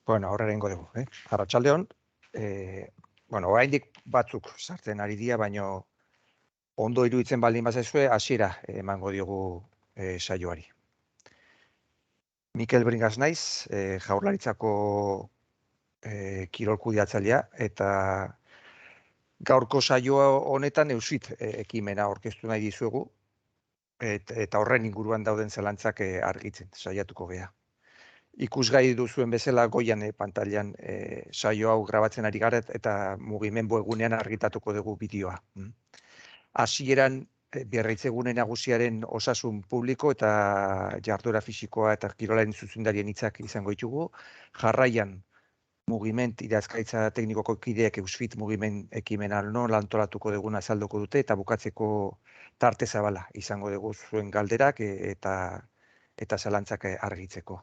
Bueno, aurrera egingo dugu. Arratsaldeon, oraindik batzuk sartzen ari dira, baino ondo iruditzen baldin bazaizue, hasiera emango diogu saioari. Mikel Bringas naiz, Jaurlaritzako kirol kudeatzailea, eta gaurko saio honetan Eusfit ekimena aurkeztu nahi dizuegu, eta horren inguruan dauden zalantzak argitzen saiatuko gea. Ikusgai duzuen bezala goian pantailan saio hau grabatzen ari gara eta mugimendu egunean argitatuko dugu bideoa. Hasieran Berritzegune Nagusiaren osasun publiko eta jarduera fisikoa eta kirolaren zuzendarien hitzak izango ditugu. Jarraian mugiment idazkaritza teknikoko kideek Eusfit mugiment ekimena nola antolatuko dugun azalduko dute, eta bukatzeko tarte zabala izango dugu zuen galderak eta zalantzak argitzeko.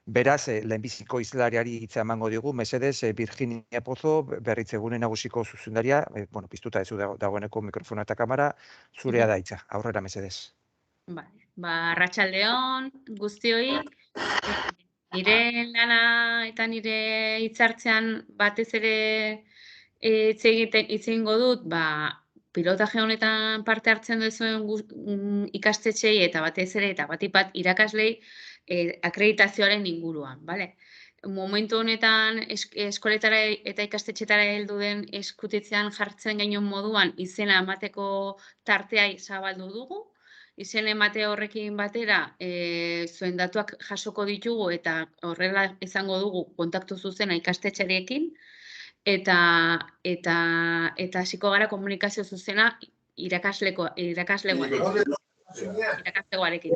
Beraz, lehenbiziko hizlariari hitza emango diogu, mesedez, Virginia Pozo, Berritzegune Nagusiko zuzendaria, piztuta ez dagoeneko mikrofona eta kamera, zurea da hitza. Aurrera, mesedez. Arratsaldeon guztioi, nire lana eta nire hitzartzean batez ere hitz egingo dut, pilotaje honetan parte hartzen duzuen ikastetxeei eta batez ere eta batipat irakaslei akreditazioaren inguruan, bale? Momentu honetan eskoletara eta ikastetxetara heldu den eskutitzean jartzen gainon moduan izena emateko tartea zabaldu dugu. Izen emate horrekin batera zuen datuak jasoko ditugu eta horrela izango dugu kontaktu zuzena ikastetxearekin eta hasiko gara komunikazio zuzena irakaslegoarekin.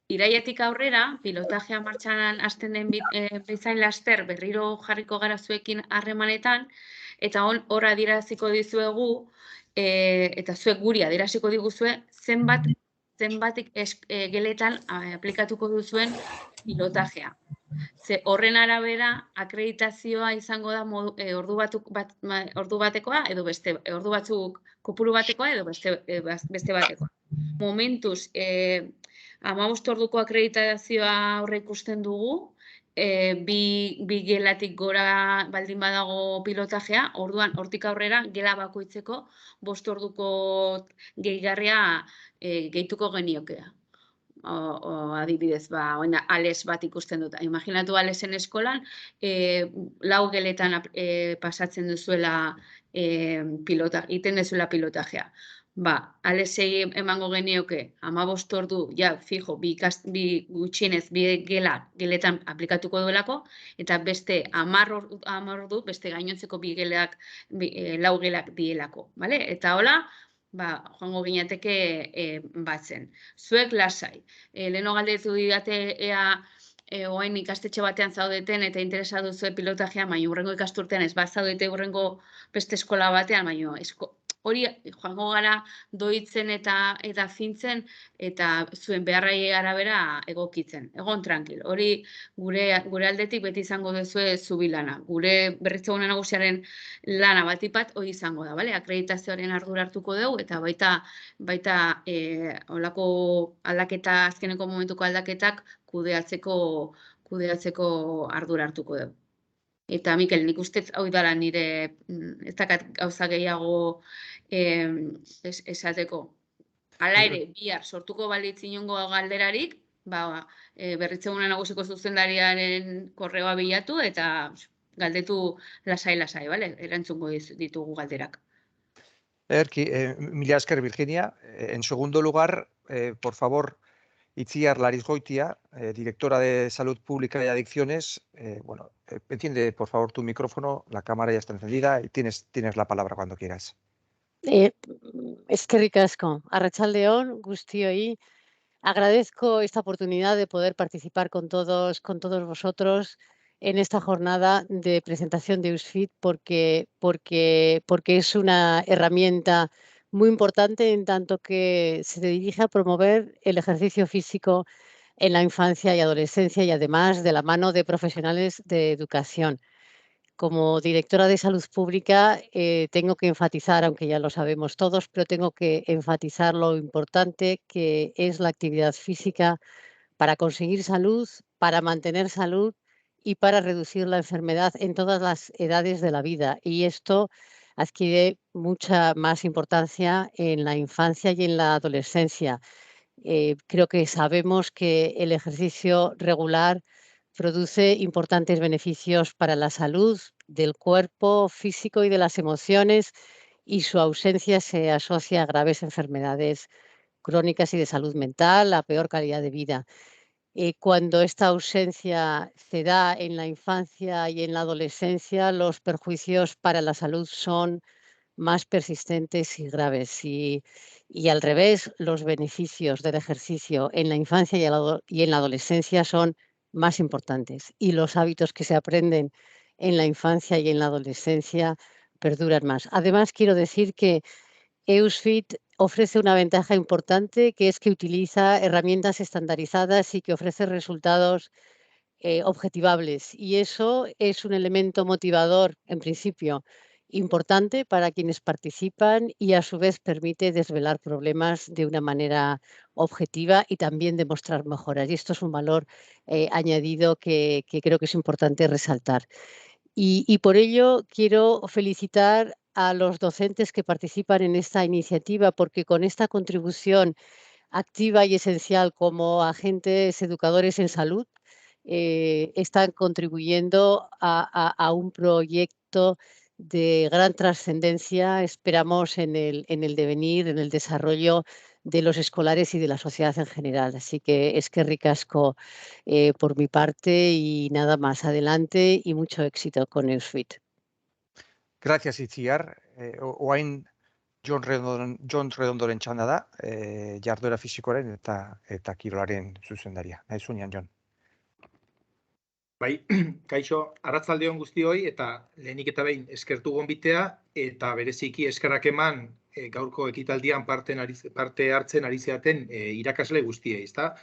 Irailetik aurrera, pilotajea martxan hasten den bezain laster berriro jarriko gara zuekin harremanetan, eta hor adieraziko dizuegu, eta zuek guri adieraziko diguzue, zenbat geletan aplikatuko duzuen pilotajea. Horren arabera, akreditazioa izango da ordu batekoa, edo beste, ordu batzuk kopuru batekoa, edo beste batekoa. Momentuz, 15 orduko akreditazioa aurre ikusten dugu, bi gelatik gora baldin badago pilotajea, orduan hortik aurrera gela bakoitzeko 5 orduko gehigarria gehituko geniokea. Adibidez, ales bat ikusten dut. Imaginatu alesen eskolan, 4 geletan pasatzen duzuela iten duzuela pilotajea. Alesei emango genioke 15 ordu, fijo, bi gutxienez, bi geletan aplikatuko duelako, eta beste 10 ordu, beste gainontzeko 4 gelak dielako. Eta hola, joango ginateke batzen. Zuek lasai. Leheno galdetu didate ea oain ikastetxe batean zaudeten eta interesa duzue pilotajea, baina hurrengo ikasturtean ez zaudete hurrengo beste eskola batean, baina hori joango gara doitzen eta fintzen eta zuen beharrai arabera egokitzen. Egon tranquil. Hori gure aldetik beti izango duzue zubilana. Gure Berritzegune Nagusiaren lana batipat hori izango da, bale? Akreditazioaren ardura hartuko dugu eta baita olako aldaketa, azkeneko momentuko aldaketak kudeatzeko ardura hartuko dugu. Eta, Mikel, nik uste hau dara nire ez dakat gauza gehiago esateko. Hala ere, bihar sortuko balitz inongo galderarik, Berritzegune Nagusiko zuzendariaren korreoa bilatu eta galdetu lasai, bale? Erantzungo ditugu galderak. Mila esker, Virginia. En segundo lugar, por favor, Itziar Larizgoitia, directora de Salud Pública y Adicciones. Enciende, por favor, tu micrófono, la cámara ya está encendida y tienes la palabra cuando quieras. Eskerrik asko. Arratsaldeon guztioi. Agradezco esta oportunidad de poder participar con todos vosotros en esta jornada de presentación de Eusfit porque es una herramienta muy importante en tanto que se dirige a promover el ejercicio físico en la infancia y adolescencia y además de la mano de profesionales de educación. Como directora de salud pública tengo que enfatizar, aunque ya lo sabemos todos, pero tengo que enfatizar lo importante que es la actividad física para conseguir salud, para mantener salud y para reducir la enfermedad en todas las edades de la vida. Y esto adquiere mucha más importancia en la infancia y en la adolescencia. Creo que sabemos que el ejercicio regular produce importantes beneficios para la salud del cuerpo físico y de las emociones, y su ausencia se asocia a graves enfermedades crónicas y de salud mental, a peor calidad de vida. Cuando esta ausencia se da en la infancia y en la adolescencia, los perjuicios para la salud son más persistentes y graves. Y al revés, los beneficios del ejercicio en la infancia y en la adolescencia son más importantes. Y los hábitos que se aprenden en la infancia y en la adolescencia perduran más. Además, quiero decir que EUSFIT ofrece una ventaja importante, que es que utiliza herramientas estandarizadas y que ofrece resultados objetivables. Y eso es un elemento motivador, en principio, importante para quienes participan, y a su vez permite desvelar problemas de una manera objetiva y también demostrar mejoras. Y esto es un valor añadido que creo que es importante resaltar. Y por ello quiero felicitar a los docentes que participan en esta iniciativa, porque con esta contribución activa y esencial como agentes educadores en salud, están contribuyendo a un proyecto de gran trascendencia, esperamos, en el devenir, en el desarrollo de los escolares y de la sociedad en general. Así que eskerrik asko por mi parte, y nada más. Adelante y mucho éxito con EUSFIT. Gracias, Itziar. Oain Jon Redondoren txanda da, jarduera fisikoaren eta kirolaren zuzendaria. Nahi zunean, Jon. Bai, kaixo, arratzaldeon guztioi, eta lehenik eta behin eskertu gonbitea, eta bereziki eskerrak eman gaurko ekitaldian parte hartzen ari zeaten irakasle guztiei, ezta?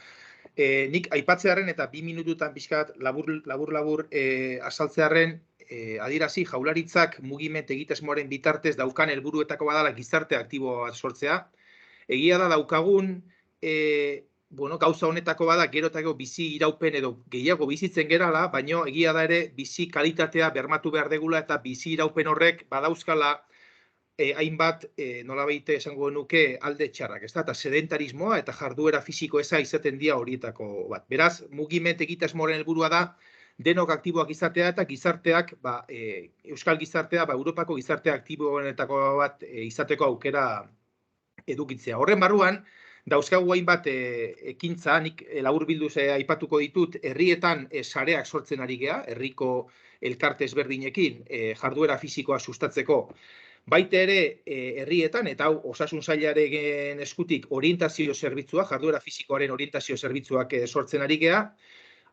Nik aipatzearen eta 2 minututan pixkat labur azaltzearen, adierazi jaurlaritzak mugiment egitasmoaren bitartez daukan helburuetako badala gizarte aktibo bat sortzea. Egia da daukagun, gauza honetako bada gero eta bizi iraupen edo gehiago bizitzen gerala, baino egia da ere bizi kalitatea bermatu behar degula, eta bizi iraupen horrek badauzkala hainbat nolabait esango nuke alde txarrak, ezta? Eta sedentarismoa eta jarduera fisiko eza izaten dira horietako bat. Beraz, mugiment egitasmoaren helburua da denok aktiboak izatea, eta gizarteak, euskal gizartea, Europako gizarte aktiboenetako bat izateko aukera edukitzea. Horren barruan, dauzkagu hainbat ekintza, nik laburbilduz aipatuko ditut, herrietan sareak sortzen ari gea, herriko elkarte ezberdinekin jarduera fisikoa sustatzeko. Baita ere, herrietan, eta hau osasun sailaren eskutik orientazio zerbitzua, jarduera fisikoaren orientazio zerbitzuak sortzen ari gea.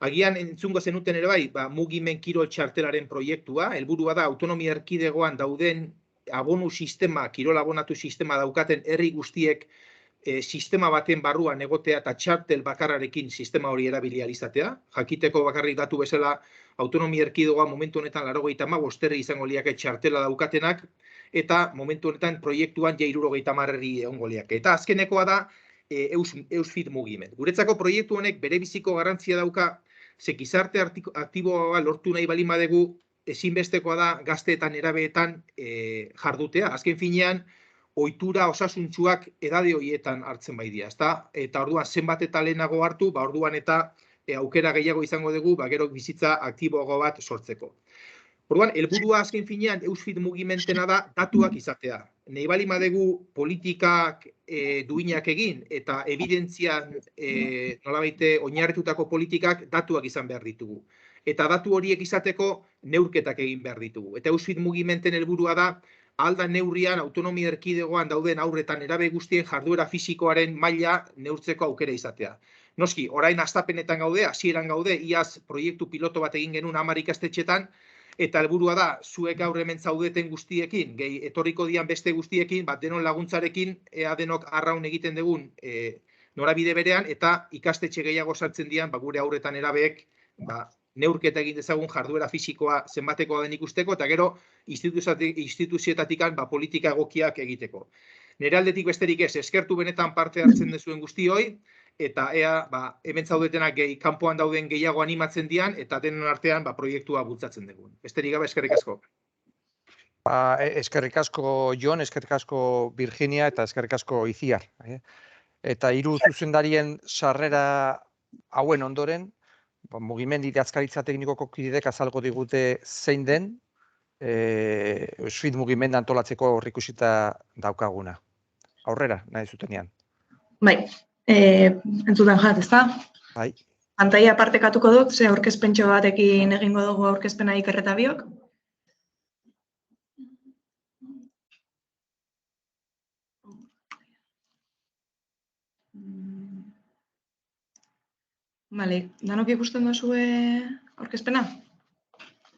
Agian entzungo zenuten ere bai, mugimen kirol txartelaren proiektua, helburua da autonomia erkidegoan dauden abonu sistema, kirol abonatu sistema daukaten herri guztiek sistema baten barruan egotea eta txartel bakarrarekin sistema hori erabili ahal izatea. Jakiteko bakarrik datu bezala, autonomia erkidegoa momentu honetan 95 herri izango liake txartela daukatenak, eta momentu honetan proiektuan 70 herri egongo liake. Eta azkenekoa da EUSFIT mugiment. Guretzako proiektu honek berebiziko garrantzia dauka, ze gizarte aktiboa lortu nahi baldin badegu, ezinbestekoa da gazteetan erabeetan jardutea. Azken finean, ohitura osasuntsuak edade horietan hartzen bai dira, ezta? Eta orduan zenbat eta lehenago hartu, orduan eta aukera gehiago izango dugu, gero bizitza aktiboago bat sortzeko. Orduan, helburua azken finean EUSFIT mugimentena da datuak izatea. Nahi baldin badegu politikak duinak egin eta evidentzian nolabaite oinarritutako politikak datuak izan behar ditugu. Eta datu horiek izateko neurketak egin behar ditugu. Eta EUSFIT mugimenten helburua da aldan neurrian autonomia erkidegoan dauden haurretan erabe guztien jarduera fisikoaren maila neurtzeko aukera izatea. Noski, orain hastapenetan gaude, hasieran gaude, iaz proiektu piloto bat egin genuen 10 ikastetxetan, eta helburua da, zuek gaur hemen zaudeten guztiekin, etorriko dian beste guztiekin, denon laguntzarekin, ea denok arraun egiten dugun norabide berean, eta ikastetxe gehiago sartzen dian, gure haurretan erabeek, neurketa egin dezagun jarduera fisikoa zenbatekoa den ikusteko, eta gero instituzioetatik politika egokiak egiteko. Nire aldetik besterik ez, eskertu benetan parte hartzen duzuen guztioi, eta ea hemen zaudetenak kanpoan dauden gehiago animatzen dian, eta denon artean proiektua bultzatzen dugun. Besterik gabe, eskerrik asko. Eskerrik asko Jon, eskerrik asko Virginia eta eskerrik asko Itziar. Eta hiru zuzendarien sarrera hauen ondoren, mugimendu idazkaritza teknikoko kideek azalgo digute zein den Eusfit mugimendu antolatzeko aurreikusita daukaguna. Aurrera, nahi zutenean. Bai, entzuten jat, ezta? Bai. Pantaila partekatuko dut, ze aurkezpentxo batekin egingo dugu aurkezpena Iker eta biok. Bale, danok ikusten duzue aurkezpena?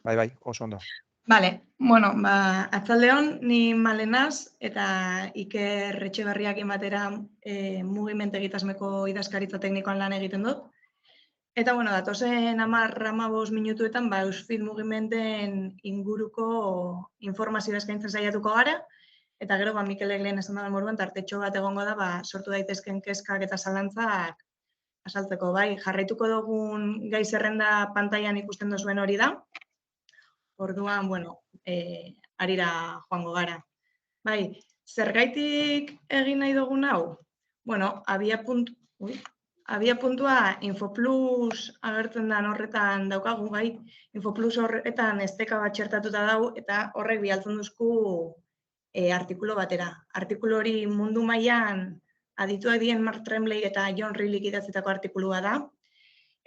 Bai, oso ondo. Bale, bueno, atzaldeon, ni Malenaz eta Iker Etxeberriakin batera mugimendu egitasmeko idazkaritza teknikoan lan egiten dut. Eta, bueno, datozen 10-15 minutuetan, Eusfit mugimenden inguruko informazioa eskaintzen saiatuko gara, eta gero, Mikelek lehen esan da moduan, tartetxo bat egongo da, sortu daitezken kezkak eta zalantzak azaltzeko, bai. Jarraituko dugun gai zerrenda pantailan ikusten duzuen hori da. Orduan, bueno, harira joango gara. Bai, zergaitik egin nahi dugun hau? Bueno, abiapuntua Infoplus agertzen den horretan daukagu, bai. Infoplus horretan esteka bat txertatuta dau, eta horrek bialtzen duzku artikulu batera. Artikulu hori mundu mailan adituak dien Mark Tremblay eta John Rillick idatzitako artikulua da.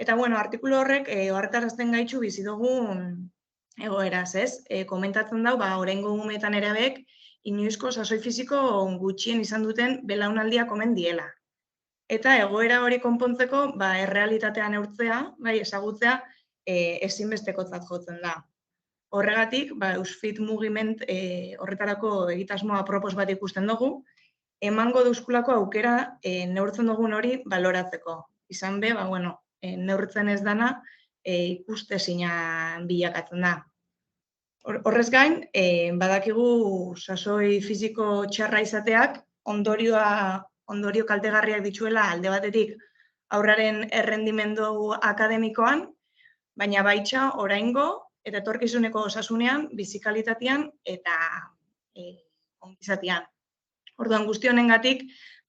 Eta, bueno, artikulu horrek ohartarazten gaitxu bizi dugun egoeraz, ez? Komentatzen dau, oraingo umetan erabek, inoizko sasoi fisiko gutxien izan duten belaunaldiak omen diela. Eta egoera hori konpontzeko, errealitatea neurtzea, ezagutzea, ezinbestekotzat jotzen da. Horregatik, Eusfit mugiment horretarako egitasmoa apropos bat ikusten dugu, emango duzkulako aukera neurtzen dugun hori baloratzeko. Izan be, neurtzen ez dana ikustezina bilakatzen da. Horrez gain, badakigu sasoi fisiko txarra izateak ondorio kaltegarriak dituela alde batetik haurraren errendimendu akademikoan, baina baita oraingo eta etorkizuneko osasunean, bizikalitatean eta ongizatean. Orduan guzti honengatik,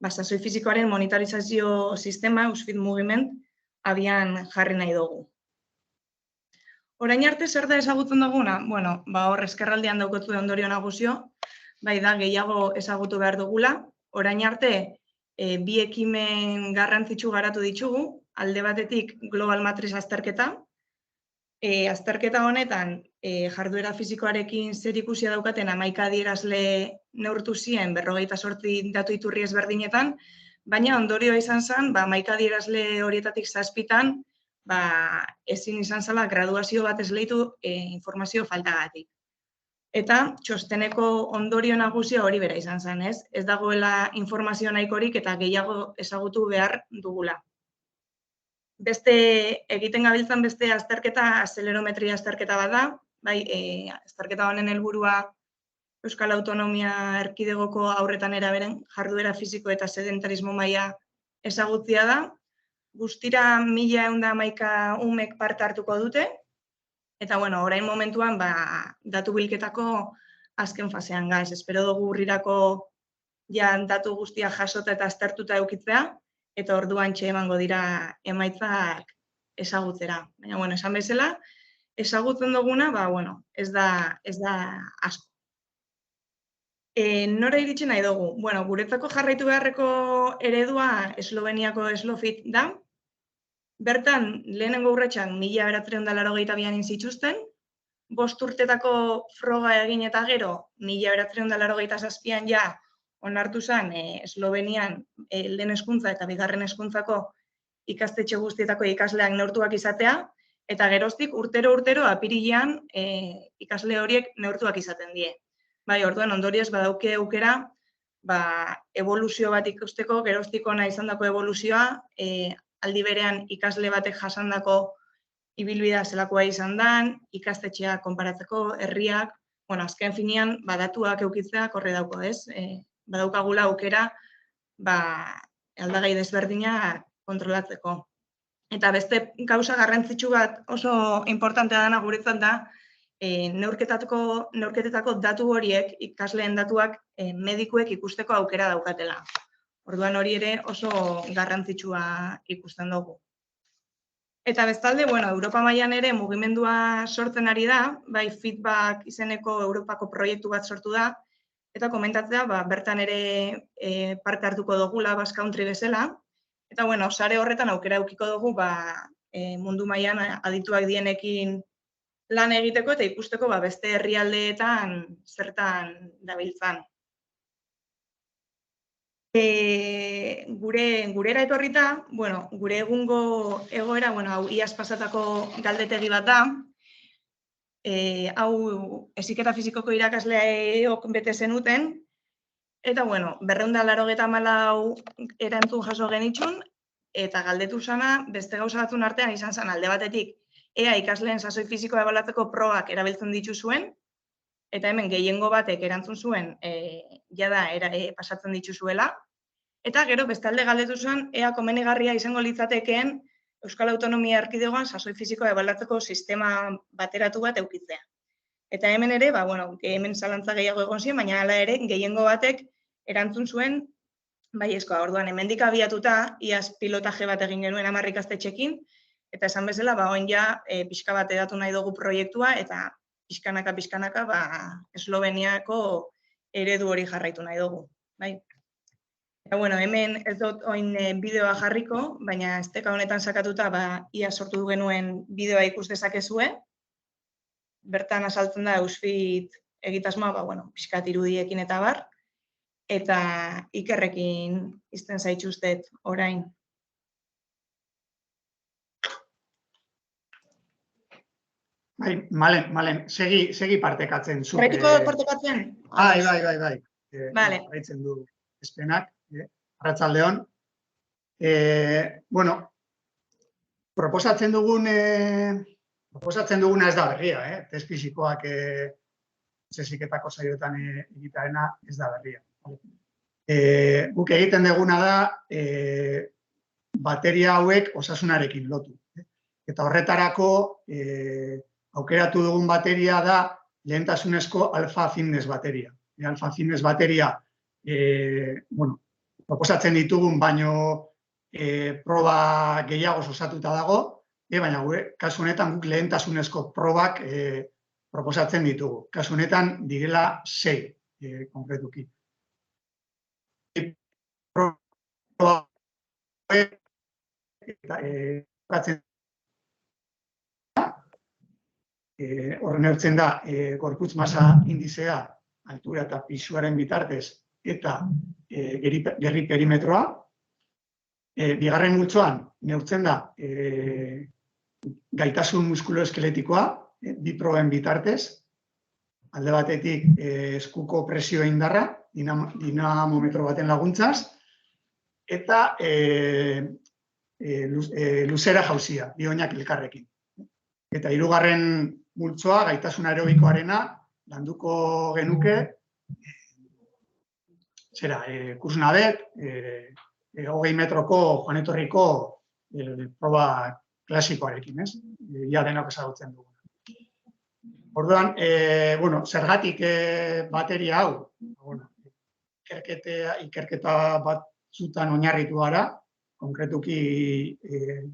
sasoi fisikoaren monitorizazio sistema Eusfit mugiment abian jarri nahi dugu. Orain arte zer da ezagutzen duguna? Bueno, hor eskerraldean daukotzu ondorio nagusio, da gehiago ezagutu behar dugula. Orain arte, bi ekimen garrantzitsu garatu ditugu, alde batetik Global Matrix azterketa. Azterketa honetan, jarduera fisikoarekin zerikusia daukaten 11 adierazle neurtu ziren 58 datu iturri ezberdinetan, baina ondorioa izan zen, 11 adierazle horietatik 7 ezin izan zela graduazio bat esleitu informazio faltagatik. Eta txosteneko ondorio nagusia hori bera izan zen, ez? Ez dagoela informazio nahikorik eta gehiago ezagutu behar dugula. Egiten gabiltzan beste azterketa, azelerometria azterketa bat da, azterketa honen helburua Euskal Autonomia Erkidegoko haurretan eraberen jarduera fisiko eta sedentarismo maila ezagutzia da. Guztira 1111 umek parte hartuko dute, eta orain momentuan datu bilketako azken fasean gaz. Espero dugu urrirako datu guztia jasota eta aztertuta eukitzea, eta orduan emango dira emaitzak ezagutzera. Baina, esan bezala, ezagutzen duguna, ez da asko. Nora iritsi nahi dugu? Guretzako jarraitu beharreko eredua Esloveniako Eslofit da. Bertan, lehenengo urratsak 1982an zituzten, 5 urtetako froga egin eta gero, 1987an onartu zen Eslovenian lehen hezkuntza eta bigarren hezkuntzako ikastetxe guztietako ikasleak neurtuak izatea, eta geroztik urtero apirilean ikasle horiek neurtuak izaten die. Orduan ondorioz badauke aukera eboluzio bat ikusteko, geroztik ona izandako eboluzioa, aldi berean ikasle batek jasandako ibilbidea zelakoa izan dan, ikastetxeak konparatzeko, herriak, azken finean datuak eukitzeak horre dauko, ez? Badaukagula aukera aldagai desberdinak kontrolatzeko. Eta beste gauza garrantzitsu bat oso importantea dena guretzat da, neurketetako datu horiek, ikasleen datuak, medikuek ikusteko aukera daukatela. Orduan hori ere oso garrantzitsua ikusten dugu. Eta bestalde, Europa mailan ere mugimendua sortzen ari da, bai feedback izeneko Europako proiektu bat sortu da, eta komentatzea, bertan ere parte hartuko dugula Basque Country bezala, eta sare horretan aukera edukiko dugu mundu mailan adituak dienekin lan egiteko eta ikusteko beste herrialdeetan zertan dabiltzan. Gurera etorrita, gure egungo egoera, hau iaz pasatako galdetegi bat da, hau heziketa fisikoko irakasleok bete zenuten, eta 294 erantzun jaso genitzun, eta galdetu zana beste gauza batzun artean izan zen alde batetik, ea ikasleen sasoi fisikoa ebaluatzeko probak erabiltzen dituzuen, eta hemen gehiengo batek erantzun zuen jada pasatzen dituzuela, eta gero bestalde galdetu zuen ea komenigarria izango litzatekeen Euskal Autonomia Erkidegoan sasoi fisikoa ebaluatzeko sistema bateratu bat edukitzea. Eta hemen ere, hemen zalantza gehiago egon ziren, baina hala ere gehiengo batek erantzun zuen baiezkoa. Orduan hemendik abiatuta iaz pilotaje bat egin genuen 10 ikastetxeekin, eta esan bezala, orain ja pixka bat edatu nahi dugu proiektua, eta pixkanaka Esloveniako eredu hori jarraitu nahi dugu. Eta hemen ez dut oin bideoa jarriko, baina esteka honetan sakatuta ia sortu genuen bideoa ikus dezakezue. Bertan azaltzen da Eusfit egitasmoa, pixkat irudiekin eta bar, eta Ikerrekin izten zaituztet orain. Malen, segi partekatzen. Horretiko partekatzen? Bai. Vale. Horretzen du espenak, arratsaldeon. Proposatzen duguna ez da berria, test fisikoak heziketako saioetan egitearena ez da berria. Guk egiten duguna da bateria hauek osasunarekin lotu. Eta horretarako aukeratu dugun bateria da lehentasunezko alfa fitness bateria. Alfa fitness bateria proposatzen ditugun baino proba gehiago osatuta dago, baina kasu honetan guk lehentasunezko probak proposatzen ditugu. Kasu honetan direla 6 konkretuki. Horren hartzen da gorputz masa indizea, altura eta pisuaren bitartez eta gerri perimetroa. Bigarren multzoan neurtzen da gaitasun muskuloeskeletikoa, bi proben bitartez, alde batetik eskuko presio indarra, dinamometro baten laguntzaz, eta luzera jauzia, bi oinak elkarrekin. Eta hirugarren multzoa, gaitasun aerobikoarena, landuko genuke, kursnabet, 20 metroko joanetorriko proba klasikoarekin, ez? Ja denok ezagutzen dugu. Orduan, zergatik bateria hau? Ikerketa batzutan oinarritu gara, konkretuki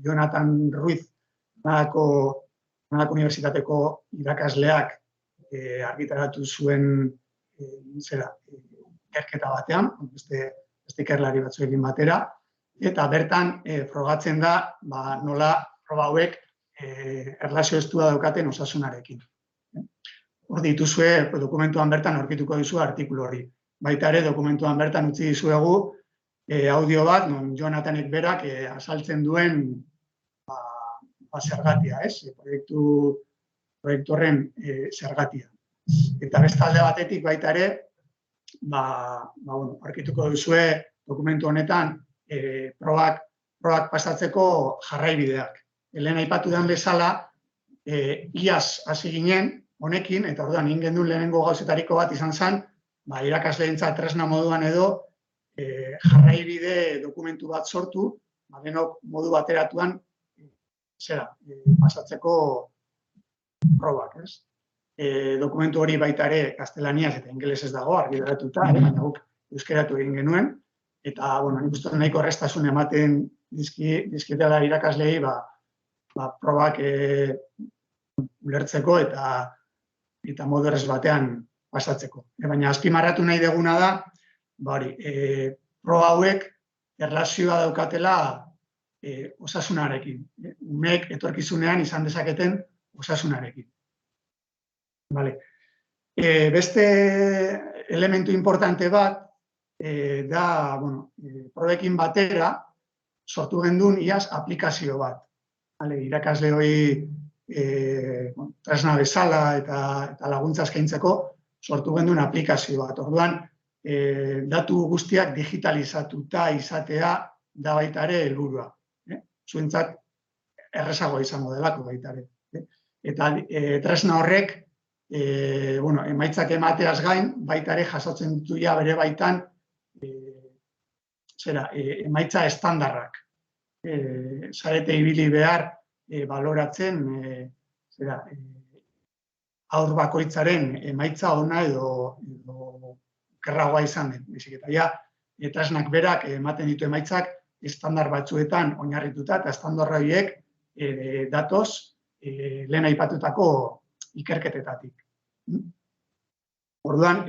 Jonathan Ruiz Granadako Unibertsitateko irakasleak argitaratu zuen ikerketa batean, beste ikerlari batzuekin batera, eta bertan frogatzen da nola proba hauek erlazio estua daukaten osasunarekin. Hor dituzue, dokumentuan bertan aurkituko dizu artikulu horri. Baita ere, dokumentuan bertan utzi dizuegu audio bat, non Jonathanek berak azaltzen duen zergatia, proiektu horren zergatia. Eta bestalde batetik baita ere, aurkituko duzue dokumentu honetan probak pasatzeko jarraibideak. Lehen aipatu den bezala, iaz hasi ginen honekin, eta orduan egin duen lehenengo gauzetariko bat izan zen, irakasleentzat tresna moduan edo jarraibide dokumentu bat sortu, denok modu bateratuan pasatzeko probak, ez? Dokumentu hori baita ere gaztelaniaz eta ingelesez dago, argitaratuta, baina guk euskeratu egin genuen, eta, nik uste nahiko errestasun ematen dizkietela irakasleei, probak ulertzeko eta modu errez batean pasatzeko. Baina azpimarratu nahi deguna da, proba hauek erlazioa daukatela osasunarekin. Umeek etorkizunean izan dezaketen osasunarekin. Beste elementu importante bat da, probekin batera sortu gendun iaz aplikazio bat. Irakasle hori tresna bezala eta laguntza eskaintzeko sortu gendun aplikazio bat. Orduan, datu guztiak digitalizatuta izatea da baita ere helburua. Zuentzat errezagoa izango delako baita ere. Eta tresna horrek, emaitzak emateaz gain, baita ere jasotzen ditu ja bere baitan emaitza estandarrak. Zarete ibili behar baloratzen haur bakoitzaren emaitza ona edo okerragoa izan den. Eta tresnak berak ematen ditu emaitzak estandar batzuetan oinarrituta eta estandar horiek datoz lehen aipatutako ikerketetatik. Orduan,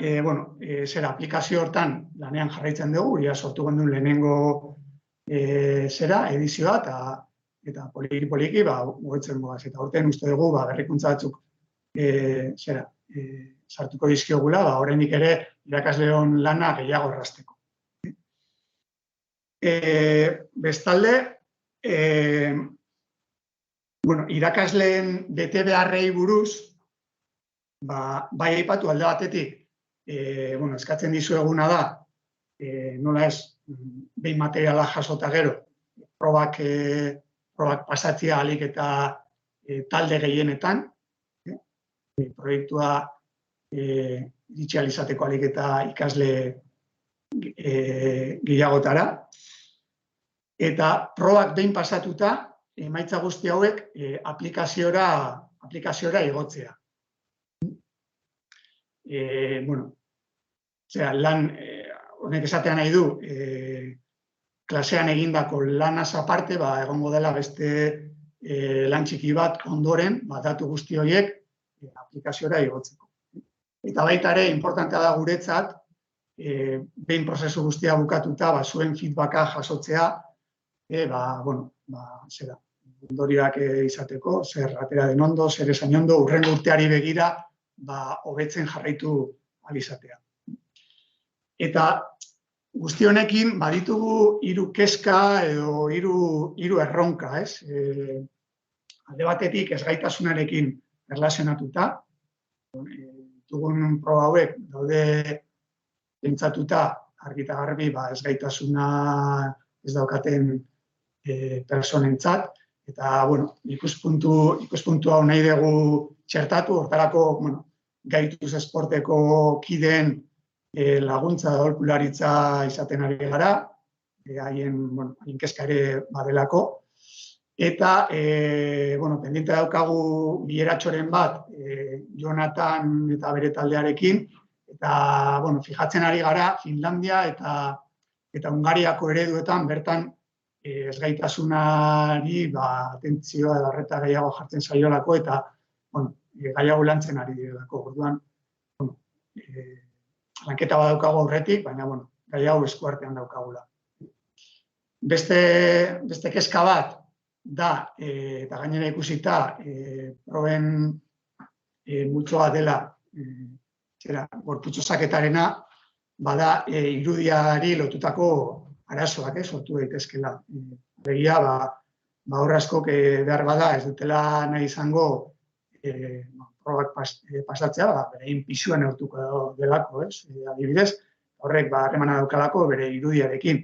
aplikazio hortan lanean jarraitzen dugu, sortu gendun lehenengo edizioa eta poliki mugitzen goaz. Eta horten uste dugu berrikuntza batzuk sartuko dizkiogula, oraindik ere irakasleon lana gehiago errazteko. Bestalde, irakasleen bete beharrei buruz, bai aipatu alde batetik, eskatzen dizueguna da, nola ez, behin materiala jasota gero, probak pasatzea ahalik eta talde gehienetan, proiektua iritsi ahal izateko ahalik eta ikasle gehiagotara, eta probak behin pasatuta, emaitza guzti hauek aplikaziora igotzea. Lan honek esatea nahi du, klasean egindako lanaz aparte, egongo dela beste lan txiki bat ondoren, datu guzti horiek aplikaziora igotzeko. Eta baita ere, importantea da guretzat, behin prozesu guztia bukatuta, zuen feedbacka jasotzea, ondorioak izateko, zer atera den ondo, zer esain ondo, hurrengo urteari begira, hobetzen jarraitu ahal izatea. Eta guzti honekin, baditugu 3 kezka edo 3 erronka, ez? Alde batetik ezgaitasunarekin erlazionatuta, ditugun proba hauek daude pentsatuta argi eta garbi ezgaitasuna ez daukaten personentzat, eta ikuspuntu hau nahi dugu txertatu, hortarako gaituz esporteko kideen laguntza da aholkularitza izaten ari gara, haien kezka ere badelako, eta pendiente daukagu bileratxoren bat Jonathan eta bere taldearekin, eta fijatzen ari gara Finlandia eta Hungariako ereduetan bertan ezgaitasunari atentzioa edo arreta gehiago jartzen zaiolako eta gehiago lantzen ari direlako. Orduan, lanketa badaukagu aurretik, baina gehiago eskuartean daukagula. Beste kezka bat da, eta gainera ikusita, proben multzoa dela gorputzosaketarena, bada irudiari lotutako arazoak sortu daitezkela. Begia, hor askok behar bada ez dutela nahi izango probak pasatzea, berein pisua neurtuko delako, adibidez, horrek harremana daukalako bere irudiarekin.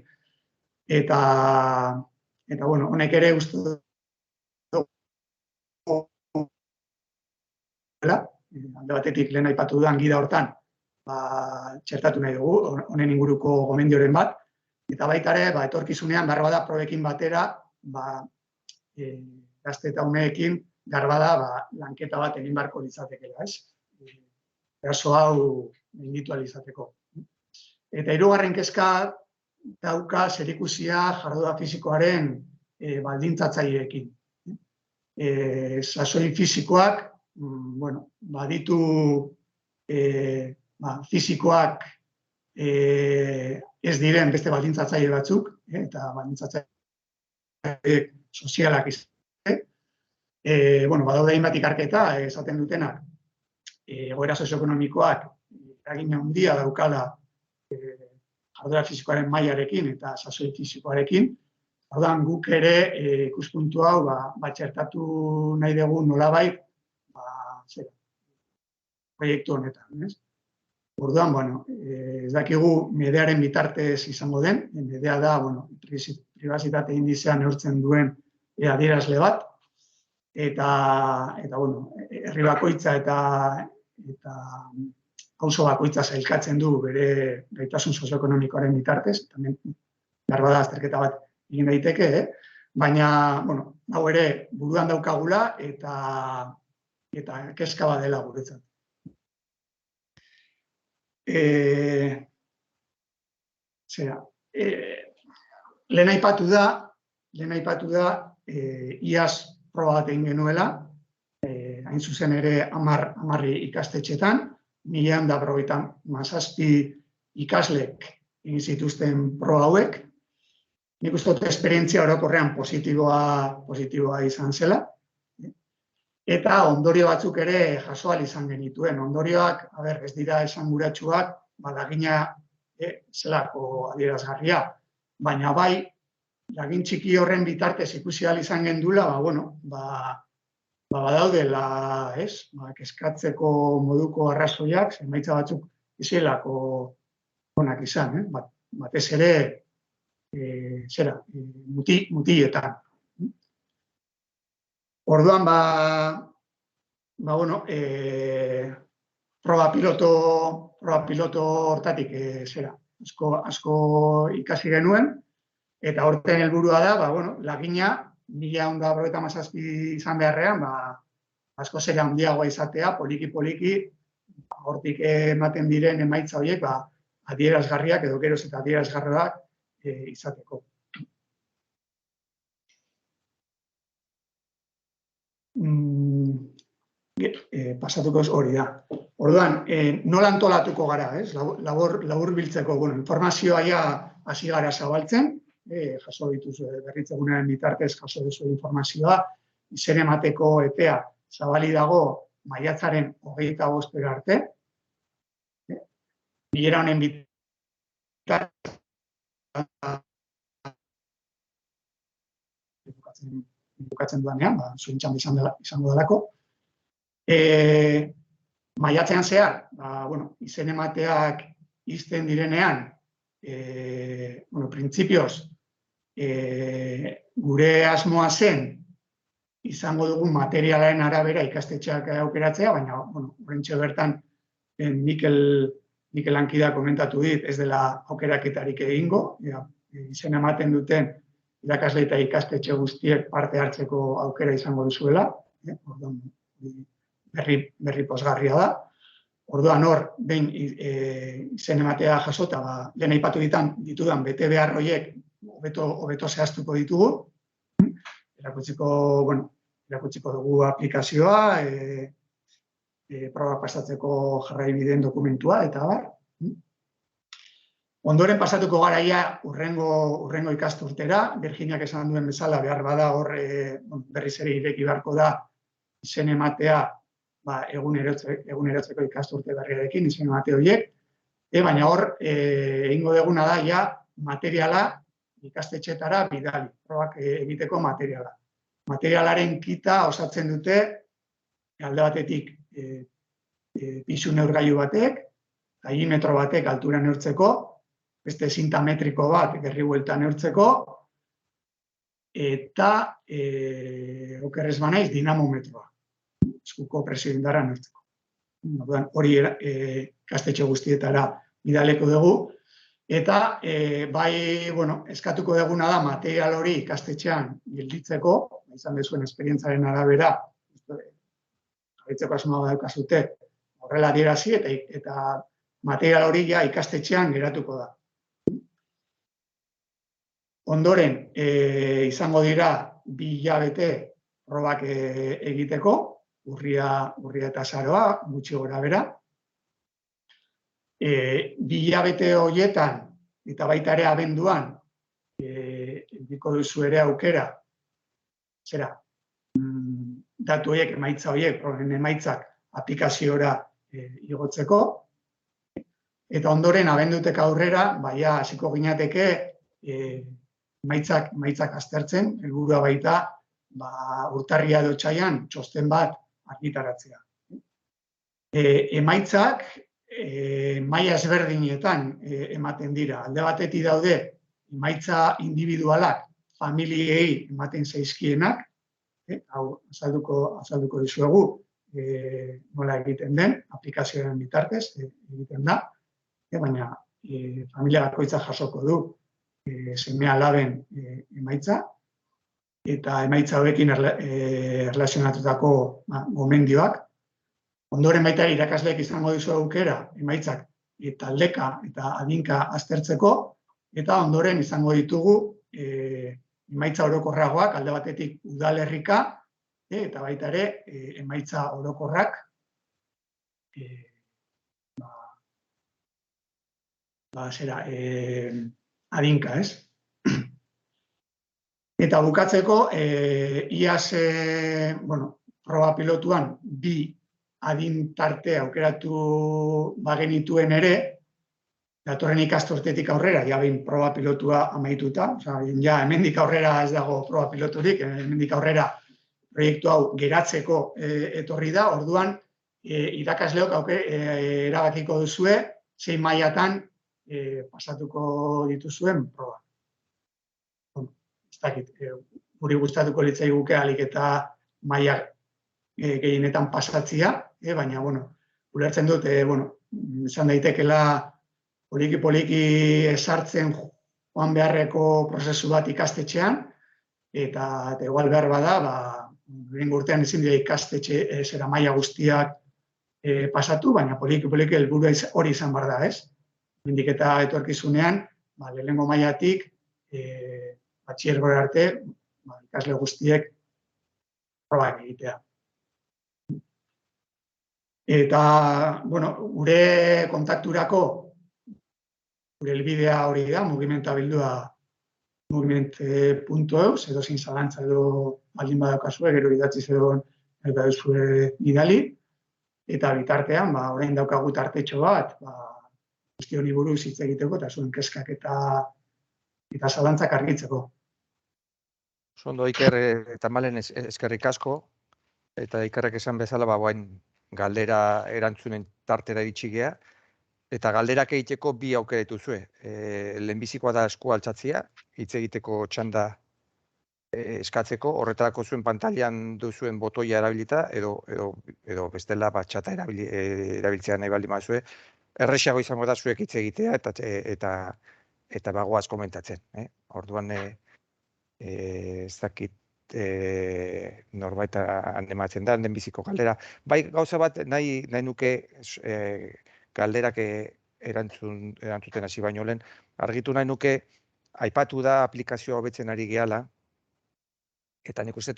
Eta honek ere uste alde batetik lehen aipatu dudan gida hortan txertatu nahi dugu, honen inguruko gomendioren bat, Eta baita ere, etorkizunean beharbada probekin batera, gazte eta umeekin beharbada lanketa bat egin beharko litzatekeela, ez? Eraso hau gainditu ahal izateko. Eta hirugarren kezka dauka zerikusia jarduera fisikoaren baldintzatzaileekin. Sasoi fisikoak, baditu fisikoak ez diren beste baldintzatzaile batzuk, eta baldintzatzaile sozialak izate. Badaude hainbat ikerketa esaten dutenak, egoera sozioekonomikoak eragin handia daukala jarduera fisikoaren mailarekin eta sasoi fisikoarekin. Orduan, guk ere ikuspuntu hau txertatu nahi dugu nolabait proiektu honetan. Orduan, ez dakigu medearen bitartez izango den, medea da, pribazitate indizea neurtzen duen adierazle bat, eta herri bakoitza eta auzo bakoitza sailkatzen du bere gaitasun sozioekonomikoaren bitartez, eta beharbada azterketa bat egin daiteke, baina, hau ere buruan daukagula eta kezka bat dela guretzat. Lehen aipatu da, iaz proba bat egin genuela, hain zuzen ere 10 ikastetxetan, 1157 ikaslek egin zituzten proba hauek. Nik uste dut esperientzia orokorrean positiboa izan zela. Eta ondorio batzuk ere jaso ahal izan genituen. Ondorioak, ez dira esanguratsuak, lagina zelako adierazgarria. Baina bai, lagin txiki horren bitartez ikusi ahal izan gendula, badaudela, kezkatzeko moduko arrazoiak, emaitza batzuk izelako onak izan, batez ere, mutietan. Orduan, proba piloto hortatik asko ikasi genuen, eta horten helburua da, lagina 1157 izan beharrean, asko zera handiagoa izatea, poliki, hortik ematen diren emaitza horiek, adierazgarriak edo geroz eta adierazgarriak izateko. Pasatuko hori da. Orduan, nola antolatuko gara, labur biltzeko, informazioa hasi gara zabaltzen, jaso dituzu berritzegunaren bitartez jaso duzu informazioa, izen emateko epea zabali dago maiatzaren 25 arte. Bilera honen bitartez bukatzen duanean, zuintxan izango dalako. Maiatzean zehar, izen emateak izten direnean, printzipioz, gure asmoa zen, izango dugun materialaren arabera ikastetxeak aukeratzea, baina, horrentxe bertan, Mikel Lankida komentatu dit, ez dela aukeraketarik egingo, izen ematen duten irakasle eta ikastetxe guztiek parte hartzeko aukera izango duzuela, berri pozgarria da. Orduan hor, behin izen ematea jasota, lehen aipatu ditudan bete behar horiek hobeto zehaztuko ditugu. Erakutsiko dugu aplikazioa, proba pasatzeko jarraibideen dokumentua, eta bar. Ondoren pasatuko garaia urrengo ikasturtera, Virginiak esan duen bezala behar bada hor berriz ere ireki beharko da izen ematea eguneratzeko ikasturte berriarekin, izen emate horiek, baina hor egingo duguna da materiala ikastetxetara bidali, probak egiteko materiala. Materialaren kita osatzen dute alde batetik pisu neurgailu batek, gaimetro batek altura neurtzeko, beste zinta metriko bat gerri buelta neurtzeko, eta okerrez banaiz dinamometroa, eskuko presio indara neurtzeko. Hori ikastetxe guztietara bidaleko dugu, Eta bai, bueno, eskatuko duguna da material hori ikastetxean gelditzeko, izan dezuen esperientzaren arabera, jarraitzeko asmoa daukazute, horrela adierazi eta material hori ja ikastetxean geratuko da. Ondoren, izango dira 2 hilabete probak egiteko, urria eta azaroa, gutxi gora bera. 2 hilabete horietan, eta baita ere abenduan, edukiko duzu ere aukera, datu horiek, emaitza horiek, proben emaitzak aplikaziora igotzeko, eta ondoren abendutek aurrera, baia hasiko ginateke emaitzak aztertzen, helburua baita urtarria edo otsailean txosten bat argitaratzea. Emaitzak maila ezberdinetan ematen dira. Alde batetik daude emaitza individualak familiei ematen zaizkienak, hau azalduko dizuegu nola egiten den, aplikazioaren bitartez egiten da, baina familia bakoitza jasoko du seme-alaben emaitza, eta emaitza horrekin erlazionatutako gomendioak. Ondoren baita irakasleek izango dizu aukera emaitzak taldeka eta adinka aztertzeko, eta ondoren izango ditugu emaitza orokorragoak, alde batetik udalerrika, eta baita ere emaitza orokorrak adinka, ez? Eta bukatzeko, iaz, proba pilotuan 2 adin tarte aukeratu bagenituen ere, datorren ikasturtetik aurrera, ja behin proba pilotua amaituta, ja hemendik aurrera ez dago proba piloturik, hemendik aurrera proiektu hau geratzeko etorri da, orduan irakasleok erabakiko duzue, 6 mailatan pasatuko dituzuen proba. Ez dakit, guri gustatuko litzaiguke ahalik eta maila gehienetan pasatzia, baina, ulertzen dut, esan daitekela poliki esartzen joan beharreko prozesu bat ikastetxean, eta igual behar bada, lehen urtean ezin dira ikastetxe zera maila guztiak pasatu, baina poliki helburua hori izan behar da, ez? Hemendik eta etorkizunean, lehenengo mailatik batxilergora arte, ikasle guztiek probak egitea. Eta, gure kontakturako, gure helbidea hori da, mugimentabildua mugiment.eus, edo zein zalantza edo baldin badaukazue, gero idatziz edo eta duzue bidali, eta bitartean, orain daukagu tartetxo bat, guzti honi buruz hitz egiteko, eta zuen kezkak eta zalantzak argitzeko. Ondo, Iker, eta malen eskerrik asko, eta Ikerrek esan bezala, galdera erantzunen tartera iritsi gea, eta galderak egiteko 2 aukera dituzue. Lehenbizikoa da esku altxatzea, hitz egiteko txanda eskatzeko, horretarako zuen pantailan duzuen botoia erabilita, edo bestela txata erabiltzea nahi baldin baduzue, erresago izango da zuek hitz egitea eta bagoaz komentatzen. Orduan, ez dakit norbait ematen da, lehenbiziko galdera. Bai, gauza bat nahi nuke galderak erantzuten hasi baino lehen, argitu nahi nuke, aipatu da aplikazioa hobetzen ari gehala, eta nik uste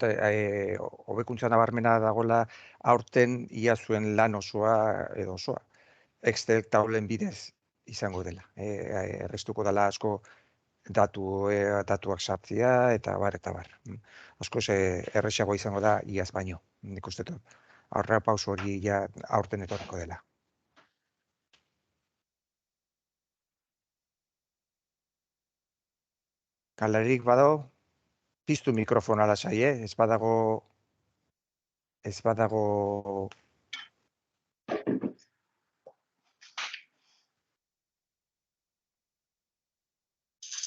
hobekuntza nabarmena dagoela aurten ia zuen lan osoa edo osoa. Excel taulen bidez izango dela. Errestuko dela asko datuak sartzea eta bar. Asko erresago izango da iaz baino. Nik uste aurrera pauso hori ja aurten etorriko dela. Galerik badago, piztu mikrofona lasai, ez badago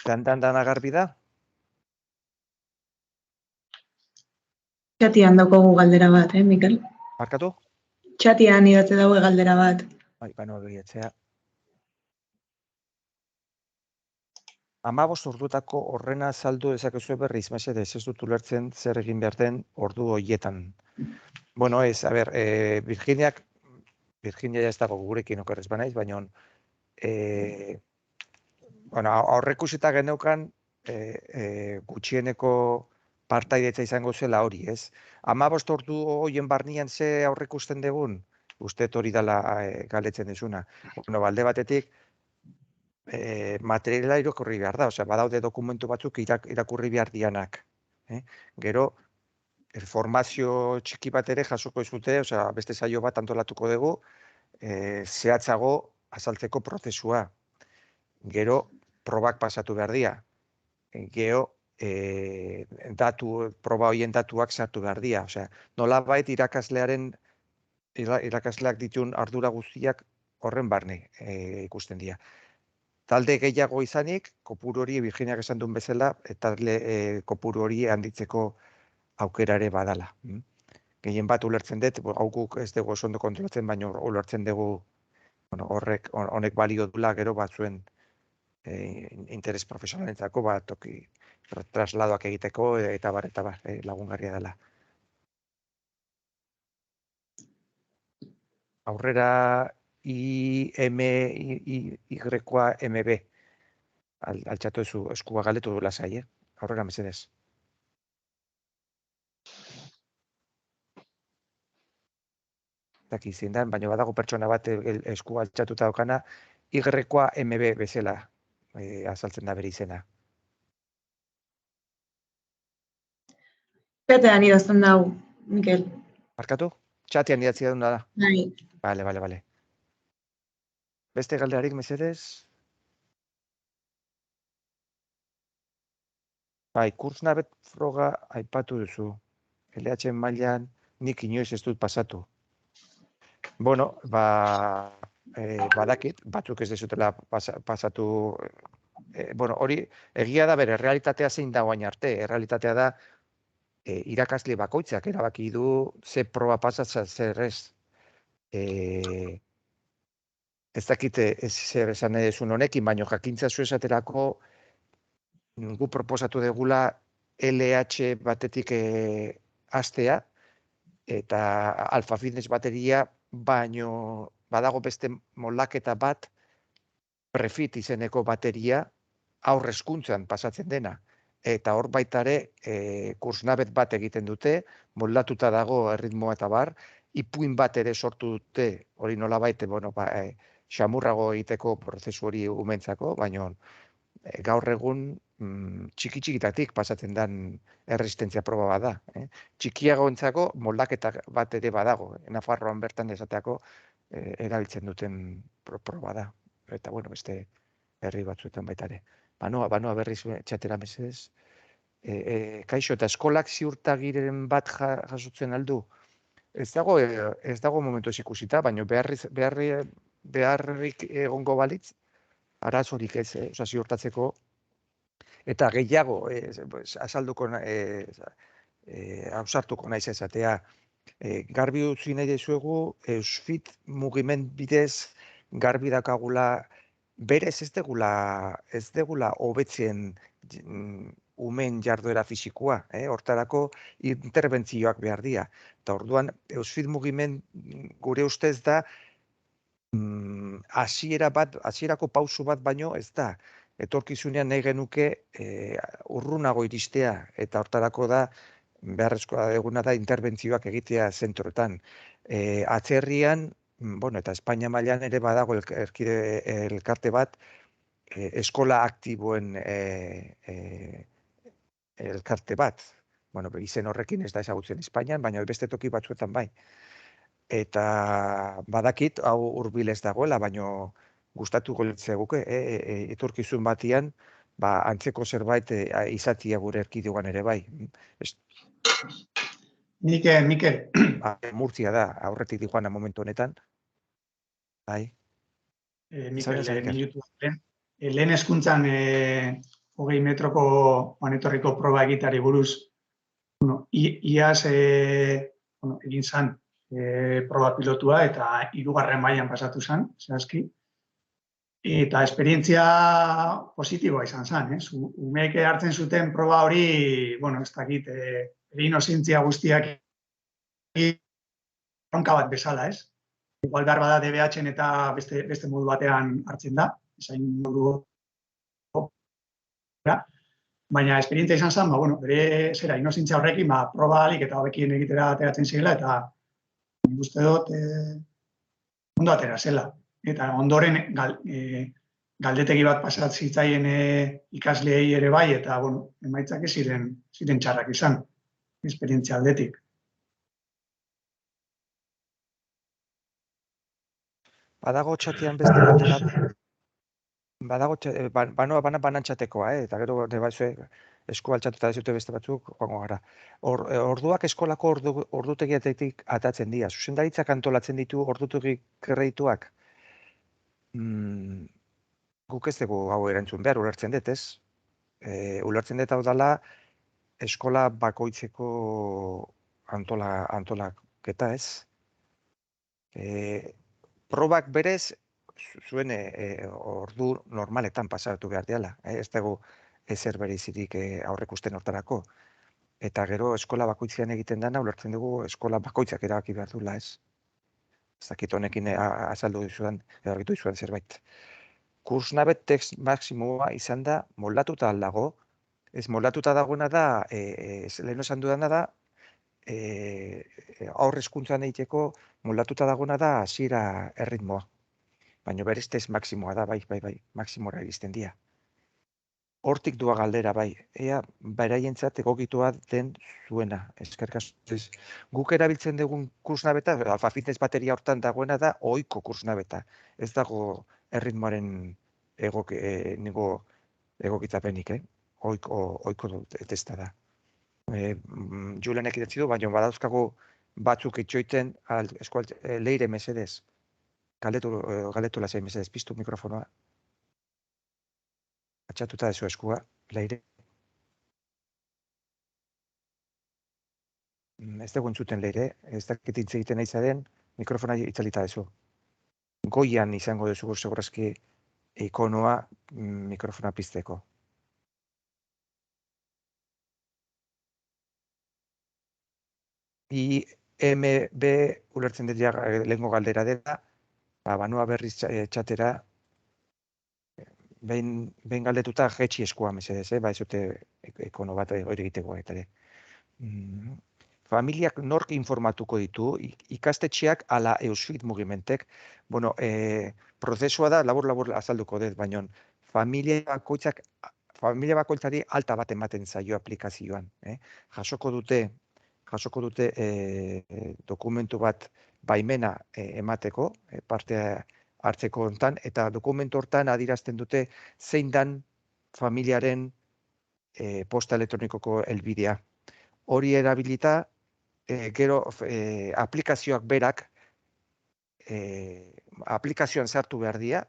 dana garbi da? Txatian daukagu galdera bat, Mikel? Markatu? Txatian idatze dago galdera bat. Bai, bano begiatzea. 15 ordutako horrena azaldu dezakezu berriz, mesedez, ez dut ulertzen zer egin behar den ordu horietan. Bueno, ez, a ber, Virginia ez dago gurekin okerrez banaiz, baina bueno, aurreikusita geneukan gutxieneko partaidetza izango zela hori, ez? 15 ordu horien barnean ze aurreikusten dugun, uste hori dela galetzen dezuna. Bueno, alde batetik, materiala irakurri behar da, osea, badaude dokumentu batzuk irakurri behar dianak. Gero, formazio txiki bat ere jasoko izute, osea, beste saio bat antolatuko dugu, zehatzago azaltzeko prozesua. Gero, probak pasatu behar dira. Gero, proba horien datuak sartu behar dira. Osea, nolabait irakasleak ditun ardura guztiak horren barne ikusten dira. Talde gehiago izanik, kopuru hori Virginiak esan duen bezala, talde kopuru hori handitzeko aukerare badala. Gehien bat ulertzen dut, hau guk ez dugu oso ondo kontrolatzen, baina ulertzen dugu honek balio dula gero batzuen interes profesionalentzako toki trasladoak egiteko eta bar lagungarria dela. Aurrera IMY-MB altxatu eskua galetu du lasai, aurrera mesedez. Daki zindan, baina badago pertsona bat eskua altxatuta daukana Y-MB bezala azaltzen da bere izena. Txatean idazten dago, Mikel. Markatu? Txatean idatzi da da. Bai. Bale. Beste galdearik, mesedez? Bai, kursnabet froga aipatu duzu. LH mailan nik inoiz ez dut pasatu. Bueno, badakit, batzuk ez dezutela pasatu. Bueno, hori egia da bere, realitatea zein da oain arte. Realitatea da irakasle bakoitzak erabaki du ze proba pasatzen zer ez. Ez dakite zer esan edezun honekin, baina jakintza zu esaterako gu proposatu degula LH batetik hastea eta alfa fitness bateria, baino badago beste moldaketa bat prefit izeneko bateria aurre hezkuntzan pasatzen dena. Eta hor baitare kursnabet bat egiten dute, moldatuta dago erritmoa eta bar, ipuin bat ere sortu dute, hori nolabait, xamurrago egiteko prozesu hori umentzako, baina gaur egun txiki-txikitatik pasatzen den erresistentzia proba bada. Txikiagoentzako moldaketa bat ere badago, Nafarroan bertan esateako erabiltzen duten proba da. Eta, bueno, beste herri batzuetan baitare. Banoa berriz txatera mesedez. Kaixo, eta eskolak ziurtagiren bat jasotzen aldu? Ez dago momentu ez ikusita, baina beharrik egongo balitz, arazorik ez, ziurtatzeko. Eta gehiago, azalduko, ausartuko naiz esatea, garbi utzi nahi dezuegu, Eusfit mugiment bidez garbi dakagula, berez ez degula hobetzen umen jarduera fisikoa, hortarako interbentzioak behar dira. Eta orduan, Eusfit mugiment gure ustez da, hasierako pausu bat baino ez da. Etorkizunean nahi genuke urrunago iristea, eta hortarako da, beharrezkoa eguna da interbentzioak egitea zentroetan. Atzerrian, eta Espainia mailan ere badago elkarte bat, eskola aktiboen elkarte bat. Izen horrekin ez da ezagutzen Espainian, baina beste toki batzuetan bai. Eta badakit, hau hurbil ez dagoela, baina gustatuko litzaiguke, etorkizun batian, antzeko zerbait izatia gure erkidegoan ere bai. Mikel. Murtzia da, aurretik dijoana momentu honetan. Bai. Mikel, lehen hezkuntzan 20 metroko etorriko proba egitari buruz, iaz egin zan proba pilotua eta 3. mailan pasatu zen, zehazki. Eta esperientzia positiboa izan zen, ez? Umeek hartzen zuten proba hori, bueno, ez dakit, inozentzia guztiak erronka bat bezala, ez? Igual behar bada DBH-en eta beste modu batean hartzen da, esain modu. Baina esperientzia izan zen, bueno, bere zera, inozentzia horrekin, proba alik eta hobekien egitera ateratzen zirela, eta nik uste dut ondo atera zela. Eta ondoren galdetegi bat pasat zitzaien ikasleei ere bai, eta bueno, emaitzak ez ziren txarrak izan, esperientzia aldetik. Badago txatian beste galdera, badago banan txatekoa, eta gero esku altxatuta dezute beste batzuk, joango gara. Orduak eskolako ordutegiatetik atatzen dira. Zuzendaritzak antolatzen ditu ordutegi kredituak. Guk ez dugu hau erantzun behar, ulertzen dut, ez? Ulertzen dut hau dela eskola bakoitzeko antolaketa, ez? Probak berez, zuen ordu normaletan pasatu behar diala. Ez dugu ezer berezirik aurrekusten hortarako. Eta gero eskola bakoitzean egiten dana, ulertzen dugu eskola bakoitzak erabaki behar duela, ez? Ez dakit honekin azaldu dizudan, edo argitu dizudan zerbait. Kursnabet tekst maksimoa izan da moldatuta aldago. Ez moldatuta dagoena da, lehen esan dudana da, aurre hezkuntzan egiteko moldatuta dagoena da hasiera erritmoa. Baina berez tekst maksimoa da, bai, maksimora iristen dira. Hortik doa galdera, bai, ea beraientzat egokitua den zuena, eskerrik asko. Guk erabiltzen dugun kursnabeta, Alfa Fitness bateria hortan dagoena da ohiko kursnabeta. Ez dago erritmoaren egokitzapenik, ohiko testa da. Julenek idatzi du, baina badauzkagu batzuk itxoiten leire mesedez. Galdetu lasai mesedez, piztu mikrofonoa. Atxatuta dezu eskua, leire. Ez dugu entzuten leire, ez dakit hitz egiten nahi zaren, mikrofona itzalita dezu. Goian izango dezu segurazki ikonoa mikrofona pizteko. IMB ulertzen dut lehengo galdera dela, banua berriz txatera, behin galdetuta jetxi eskua mesedez, ez zute ekono bat hori egiteko eta ere. Familiak nork informatuko ditu, ikastetxeak ala EUSFIT mugimentek, bueno, prozesua da, labur azalduko dut, baina familia bakoitzari alta bat ematen zaio aplikazioan. Jasoko dute dokumentu bat baimena emateko, parte hartzeko hontan, eta dokumentu hortan adierazten dute zein dan familiaren posta elektronikoko helbidea. Hori erabilita, gero aplikazioak berak, aplikazioan sartu behar dira,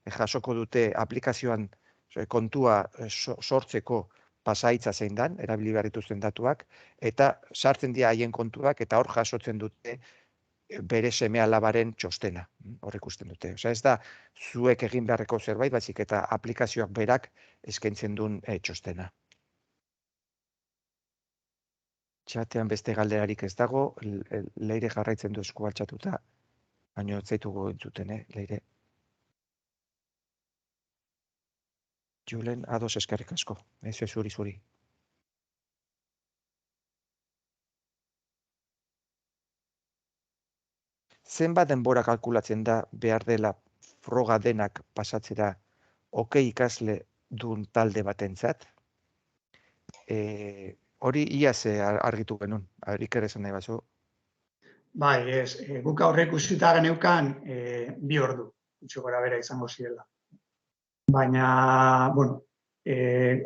jasoko dute aplikazioan kontua sortzeko pasaitza zein dan, erabili behar dituzten datuak, eta sartzen dira haien kontuak, eta hor jasotzen dute bere seme-alabaren txostena, hor ikusten dute. Osea, ez da zuek egin beharreko zerbait, baizik eta aplikazioak berak eskaintzen duen txostena. Txatean beste galderarik ez dago, leire jarraitzen du esku altxatuta, baina ez zaitugu entzuten, leire. Julen, ados eskerrik asko, ez zuri. Zenbat denbora kalkulatzen da behar dela froga denak pasatzera ikasle duen talde batentzat? Hori iaz argitu genuen, Iker esan nahi bazu. Bai, ez, guk aurrek ikusita geneukan 2 ordu, gutxi gora bera izango zirela. Baina, bueno,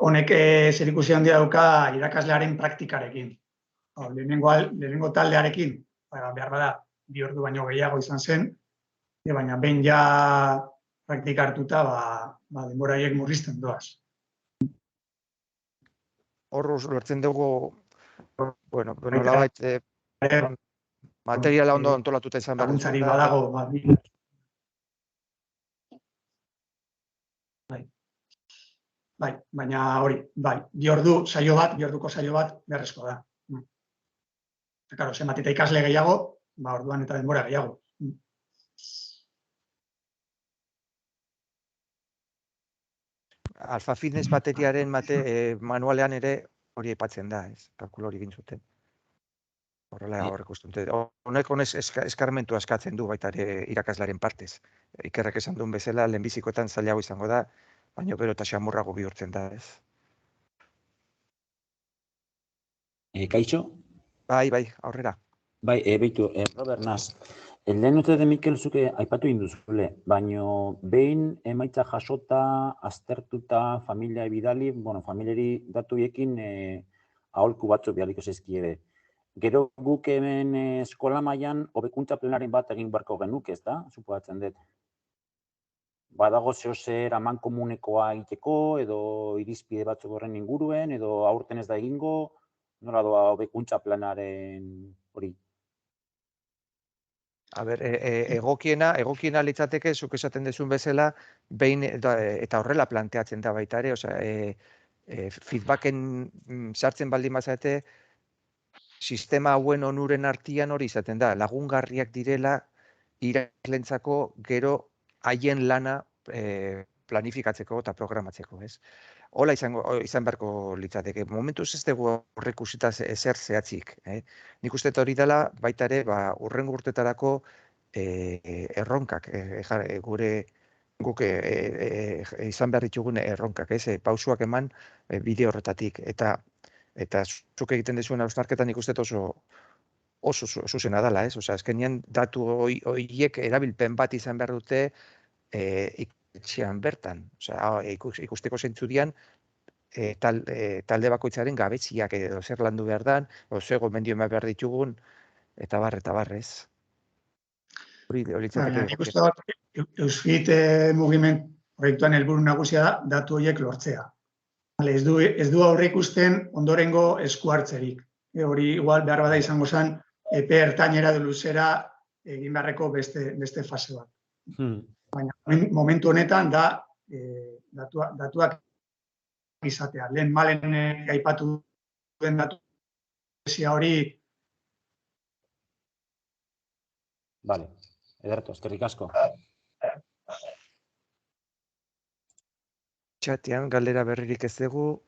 honek zerikusi handia dauka irakaslearen praktikarekin. Lehenengo taldearekin, behar bada, 2 ordu baino gehiago izan zen, baina behin ja praktika hartuta, denbora haiek murrizten doaz. Horro lortzen dugu, bueno, nolabait materiala ondo antolatuta izan behar. Laguntzari badago, bai, baina hori, bai, 2 ordu saio bat, 2 orduko saio bat beharrezkoa da. Eta, claro, zenbat eta ikasle gehiago, ba, orduan eta denbora gehiago. Alfa Fitness bateriaren manualean ere hori aipatzen da, ez? Kalkulo hori egin zuten. Horrela hor ikusten dute. Honek eskarmentua eskatzen du baita ere irakaslaren partez. Ikerrak esan duen bezala, lehenbizikoetan zailago izango da, baina gero eta xamurrago bihurtzen da, ez? Kaixo? Bai, aurrera. Bai, beitu, Robert Nas. Lehen uste de Mikel zuke aipatu induzule, baina behin emaitza jasota, aztertuta, familia bidali, familiari datuekin aholku batzuk bialiko zezkiede. Gero guk hemen eskola mailan hobekuntza planaren bat egin beharko genuke, ez da? Suposatzen dut. Badago zeozer amankomunekoa egiteko, edo irizpide batzuk horren inguruen, edo aurten ez da egingo, nola doa hobekuntza planaren hori? A ber, egokiena litzateke, zuk esaten dezun bezala, behin eta horrela planteatzen da baita ere, feedbacken sartzen baldin bazate, sistema hauen onuren artean hori izaten da, lagungarriak direla irakaslentzako gero haien lana planifikatzeko eta programatzeko, ez? Hola izan beharko litzateke. Momentuz ez dugu horrek ikusita ezer zehatzik. Nik uste hori dela baita ere hurrengo urtetarako erronkak, guk izan behar ditugun erronkak, ez? Pausuak eman bide horretatik. Eta zuk egiten dezuen hausnarketan nik uste oso zuzena dela, ez? Azkenean datu horiek erabilpen bat izan behar dute etxean bertan. Ikusteko zentzu dian talde bakoitzaren gabeziak edo zer landu behar dan, zer gomendio behar ditugun, eta bar, ez? Hori litzateke. Nik uste dut, Eusfit mugiment proiektuan helburu nagusia da, datu horiek lortzea. Ez du aurre ikusten ondorengo esku hartzerik. Hori igual behar bada izango zen, epe ertainera edo luzera egin beharreko beste fase bat. Baina momentu honetan da datuak izatea. Lehen malen aipatu duen datu hori. Vale, ederto, eskerrik asko. Txatean, galdera berririk ez dugu.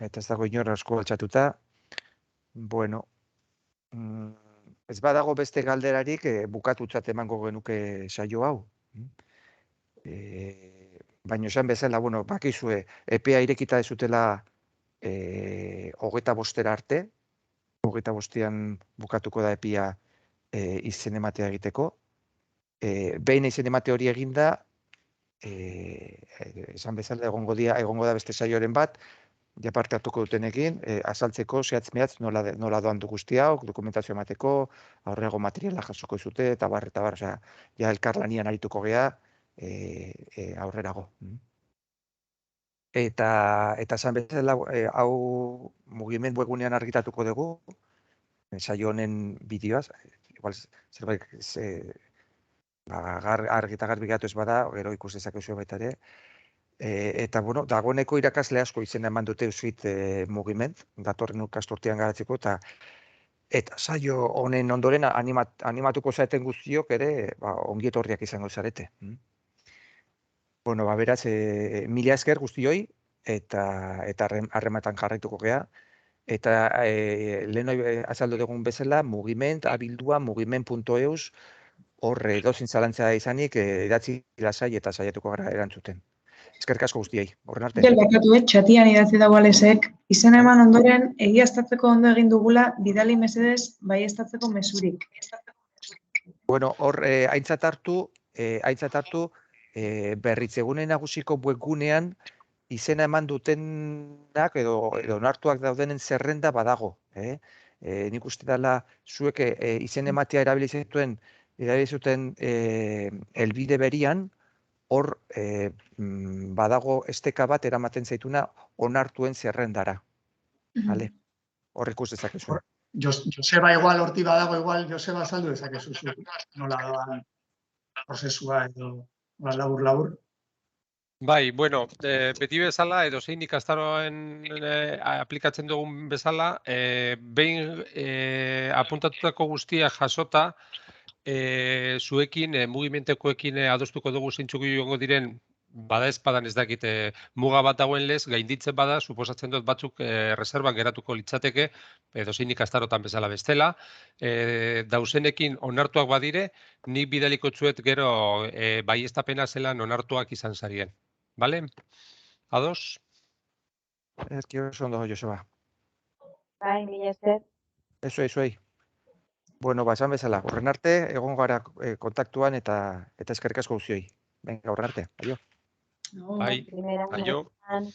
Eta ez dago inor asko altxatuta. Bueno, ez badago beste galderarik bukatutzat emango genuke saio hau. Baina esan bezala, bakizue, epea irekita ezutela 25 arte, 25an bukatuko da epia izen ematea egiteko. Behin izen emate hori eginda, esan bezala egongo da beste saioren bat, ja parte hartuko dutenekin, azaltzeko zehatz-mehatz nola doan du guzti hau, dokumentazio emateko, aurrego materiala jasoko zute, eta bar, ja elkarlanian arituko gea aurrerago. Eta esan bezala, hau mugiment webgunean argitatuko dugu, saio honen bideoaz, igual zerbait argi eta garbi gatu ez bada, gero ikus dezakezu baita ere. Eta, dagoeneko irakasle asko izena eman dute Eusfit mugiment, datorren ikasturtean garatzeko, eta saio honen ondoren animatuko zaeten guztiok ere, ongi etorriak izango zarete. Beraz, mila esker guztioi, eta harrematan jarraituko gea, eta lehen azaldu dugun bezala, mugiment, abildua, mugiment.eus, horre dozin zalantza izanik, idatzi lasai eta saiatuko gara erantzuten. Eskerrik asko guztiei, horren arte. Bakatu, txatian idatzi dago Alesek, izan eman ondoren, egiaztatzeko ondo egin dugula, bidali mesedez, baieztatzeko mezurik. Hor, aintzat hartu, berritzegune nagusiko webgunean, izena eman dutenak edo onartuak daudenen zerrenda badago. Nik uste dela, zuek izen ematea erabili zuten helbide berian, hor badago esteka bat eramaten zaituna onartuen zerrendara. Hor ikus dezakezu. Joseba igual horti badago, igual Joseba azaldu dezakezu zu, nola doan prozesua edo labur-labur. Bai, bueno, beti bezala, edo zein ikastaroen aplikatzen dugun bezala, behin apuntatutako guztia jasota, zuekin, mugimentekoekin adostuko dugu zeintzuk joango diren, bada ezpadan ez dakit, muga bat dagoen lez, gainditzen bada, suposatzen dut batzuk reserban geratuko litzateke, edo zein ikastarotan bezala bestela, dauzenekin onartuak badire, nik bidaliko txuet gero baieztapena zelan onartuak izan zarien. Bale? Ados? Ez ki oso ondo, Joseba. Bai, mila esker. Zuei. Bueno, esan bezala, horren arte, egon gara kontaktuan eta eskerrik asko guztioi. Venga, horren arte, aio. No. Bai, Primera, aio. Juan.